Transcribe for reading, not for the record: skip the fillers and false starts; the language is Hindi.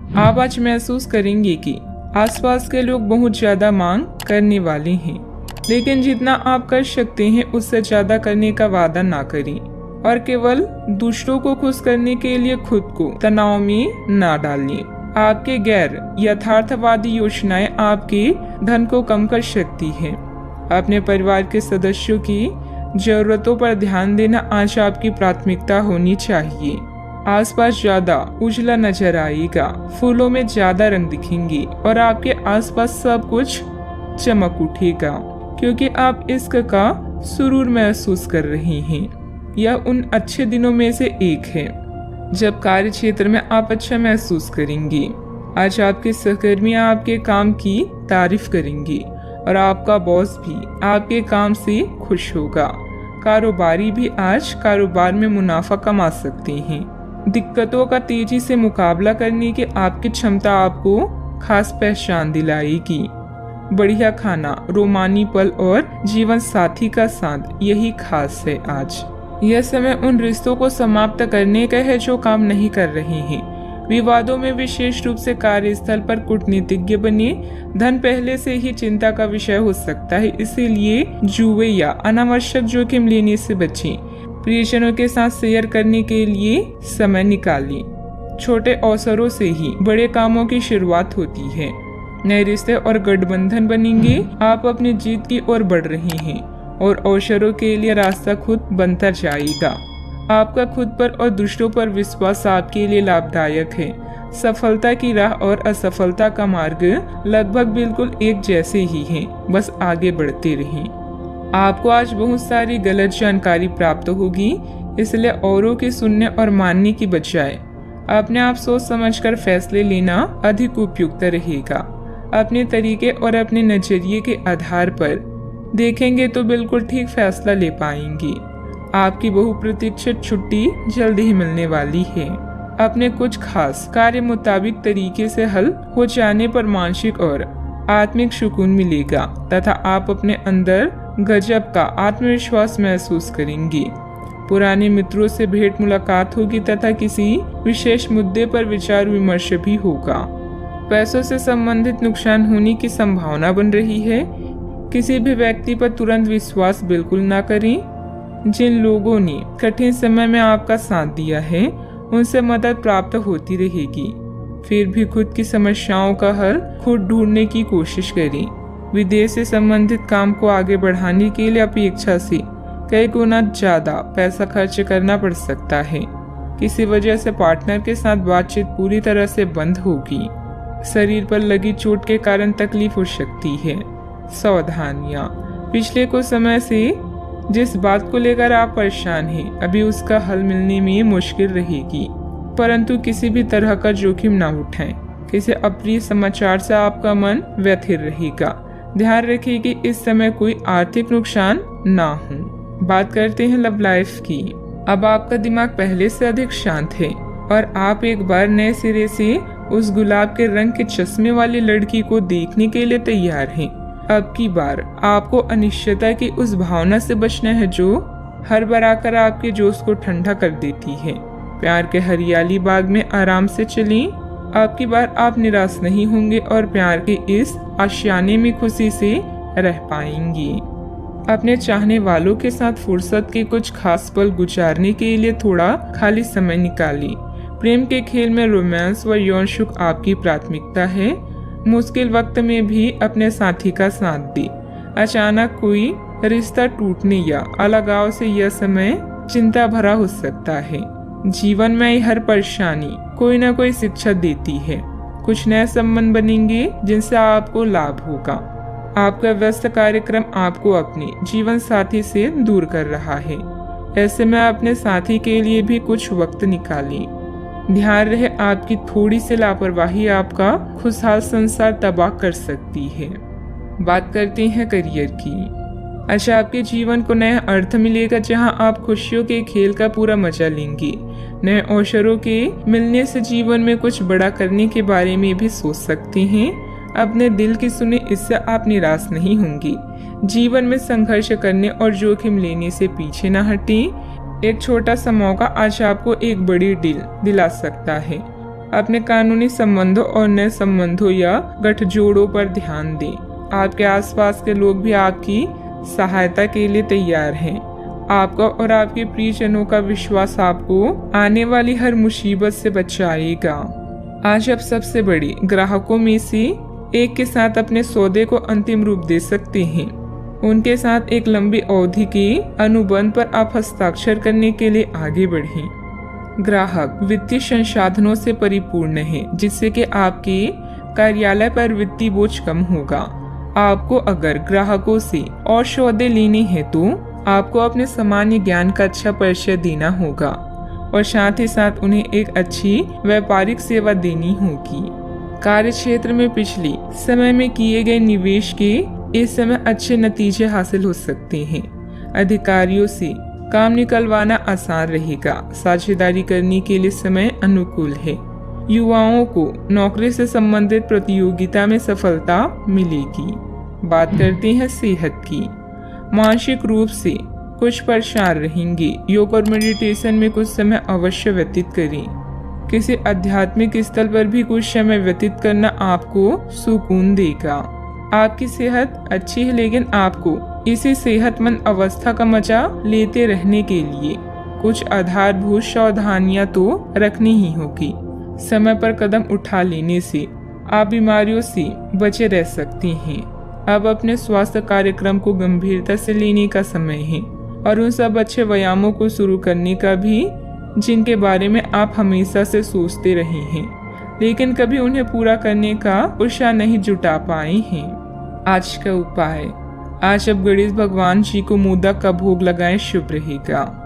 आप आज महसूस करेंगे कि आसपास के लोग बहुत ज्यादा मांग करने वाले हैं, लेकिन जितना आप कर सकते हैं उससे ज्यादा करने का वादा ना करें और केवल दूसरों को खुश करने के लिए खुद को तनाव में ना डालें। आपके गैर यथार्थवादी योजनाएं आपके धन को कम कर सकती हैं। अपने परिवार के सदस्यों की जरूरतों पर ध्यान देना आज आपकी प्राथमिकता होनी चाहिए। आसपास ज्यादा उजला नजर आएगा, फूलों में ज्यादा रंग दिखेंगे और आपके आसपास सब कुछ चमक उठेगा, क्योंकि आप इश्क का सुरूर महसूस कर रहे हैं। यह उन अच्छे दिनों में से एक है जब कार्य क्षेत्र में आप अच्छा महसूस करेंगे। आज आपके सहकर्मी आपके काम की तारीफ करेंगे और आपका बॉस भी आपके काम से खुश होगा। कारोबारी भी आज कारोबार में मुनाफा कमा सकते हैं। दिक्कतों का तेजी से मुकाबला करने की आपकी क्षमता आपको खास पहचान दिलाएगी। बढ़िया खाना, रोमानी पल और जीवन साथी का साथ, यही खास है आज। यह समय उन रिश्तों को समाप्त करने का है जो काम नहीं कर रहे हैं। विवादों में विशेष रूप से कार्यस्थल पर कूटनीतिज्ञ बने। धन पहले से ही चिंता का विषय हो सकता है, इसीलिए जुए या अनावश्यक जोखिम लेने से बचें। प्रियजनों के साथ शेयर करने के लिए समय निकालें। छोटे अवसरों से ही बड़े कामों की शुरुआत होती है। नए रिश्ते और गठबंधन बनेंगे। आप अपनी जीत की ओर बढ़ रहे हैं और अवसरों के लिए रास्ता खुद बनता जाएगा। आपका खुद पर और दूसरों पर विश्वास आपके लिए लाभदायक है। सफलता की राह और असफलता का मार्ग लगभग बिल्कुल एक जैसे ही हैं, बस आगे बढ़ते रहें। आपको आज बहुत सारी गलत जानकारी प्राप्त होगी, इसलिए औरों की सुनने और मानने की बजाय अपने आप सोच समझकर फैसले लेना अधिक उपयुक्त रहेगा। अपने तरीके और अपने नजरिए के आधार पर देखेंगे तो बिल्कुल ठीक फैसला ले पाएंगे। आपकी बहुप्रतीक्षित छुट्टी जल्दी ही मिलने वाली है। अपने कुछ खास कार्य मुताबिक तरीके से हल हो जाने पर मानसिक और आत्मिक सुकून मिलेगा तथा आप अपने अंदर गजब का आत्मविश्वास महसूस करेंगे। पुराने मित्रों से भेंट मुलाकात होगी तथा किसी विशेष मुद्दे पर विचार विमर्श भी होगा। पैसों से संबंधित नुकसान होने की संभावना बन रही है। किसी भी व्यक्ति पर तुरंत विश्वास बिल्कुल ना करें। जिन लोगों ने कठिन समय में आपका साथ दिया है उनसे मदद प्राप्त होती रहेगी। फिर भी खुद की समस्याओं का हल खुद ढूंढने की कोशिश करें। विदेश से संबंधित काम को आगे बढ़ाने के लिए अपेक्षा से कई गुना ज्यादा पैसा खर्च करना पड़ सकता है। किसी वजह से पार्टनर के साथ बातचीत पूरी तरह से बंद होगी। शरीर पर लगी चोट के कारण तकलीफ हो सकती है। सावधानियां। पिछले कुछ समय से जिस बात को लेकर आप परेशान हैं, अभी उसका हल मिलने में मुश्किल रहेगी, परंतु किसी भी तरह का जोखिम ना उठाएं। किसी अप्रिय समाचार से आपका मन व्यथित रहेगा। ध्यान रखिए कि इस समय कोई आर्थिक नुकसान ना हो। बात करते हैं लव लाइफ की। अब आपका दिमाग पहले से अधिक शांत है और आप एक बार नए सिरे से उस गुलाब के रंग के चश्मे वाली लड़की को देखने के लिए तैयार हैं। अब की बार आपको अनिश्चितता की उस भावना से बचना है जो हर बार आकर आपके जोश को ठंडा कर देती है। प्यार के हरियाली बाग में आराम से चलें। अब की बार आप निराश नहीं होंगे और प्यार के इस आशियाने में खुशी से रह पाएंगी। अपने चाहने वालों के साथ फुर्सत के कुछ खास पल गुजारने के लिए थोड़ा खाली समय निकालें। प्रेम के खेल में रोमांस व यौन सुख आपकी प्राथमिकता है। मुश्किल वक्त में भी अपने साथी का साथ दे। अचानक कोई रिश्ता टूटने या अलगाव से यह समय चिंता भरा हो सकता है। जीवन में हर परेशानी कोई ना कोई शिक्षा देती है। कुछ नए संबंध बनेंगे जिनसे आपको लाभ होगा। आपका व्यस्त कार्यक्रम आपको अपने जीवन साथी से दूर कर रहा है। ऐसे में अपने साथी के लिए भी कुछ वक्त निकालें। ध्यान रहे आपकी थोड़ी सी लापरवाही आपका खुशहाल संसार तबाह कर सकती है। बात करते हैं करियर की। अच्छा, आपके जीवन को नया अर्थ मिलेगा जहां आप खुशियों के खेल का पूरा मजा लेंगे। नए अवसरों के मिलने से जीवन में कुछ बड़ा करने के बारे में भी सोच सकते हैं। अपने दिल की सुने, इससे आप निराश नहीं होंगे। जीवन में संघर्ष करने और जोखिम लेने से पीछे न हटें। एक छोटा सा मौका आज आपको एक बड़ी डील दिला सकता है। अपने कानूनी संबंधों और नए संबंधों या गठजोड़ों पर ध्यान दें। आपके आसपास के लोग भी आपकी सहायता के लिए तैयार हैं। आपका और आपके प्रियजनों का विश्वास आपको आने वाली हर मुसीबत से बचाएगा। आज आप सबसे बड़े ग्राहकों में से एक के साथ अपने सौदे को अंतिम रूप दे सकते हैं। उनके साथ एक लंबी अवधि के अनुबंध पर आप हस्ताक्षर करने के लिए आगे बढ़ें। ग्राहक वित्तीय संसाधनों से परिपूर्ण है, जिससे कि आपके कार्यालय पर वित्तीय बोझ कम होगा। आपको अगर ग्राहकों से और सौदे लेने हैं तो आपको अपने सामान्य ज्ञान का अच्छा परिचय देना होगा और साथ ही साथ उन्हें एक अच्छी व्यापारिक सेवा देनी होगी। कार्य क्षेत्र में पिछले समय में किए गए निवेश के इस समय अच्छे नतीजे हासिल हो सकते हैं। अधिकारियों से काम निकलवाना आसान रहेगा। साझेदारी करने के लिए समय अनुकूल है। युवाओं को नौकरी से संबंधित प्रतियोगिता में सफलता मिलेगी। बात करते हैं सेहत की। मानसिक रूप से कुछ परेशान रहेंगे। योग और मेडिटेशन में कुछ समय अवश्य व्यतीत करें। किसी आध्यात्मिक स्थल पर भी कुछ समय व्यतीत करना आपको सुकून देगा। आपकी सेहत अच्छी है, लेकिन आपको इसी सेहतमंद अवस्था का मजा लेते रहने के लिए कुछ आधारभूत सावधानियां तो रखनी ही होगी। समय पर कदम उठा लेने से आप बीमारियों से बचे रह सकते हैं। अब अपने स्वास्थ्य कार्यक्रम को गंभीरता से लेने का समय है और उन सब अच्छे व्यायामों को शुरू करने का भी जिनके बारे में आप हमेशा से सोचते रहे हैं, लेकिन कभी उन्हें पूरा करने का उत्साह नहीं जुटा पाए हैं। आज का उपाय, आज अब गणेश भगवान जी को मोदक का भोग लगाएं, शुभ रहेगा।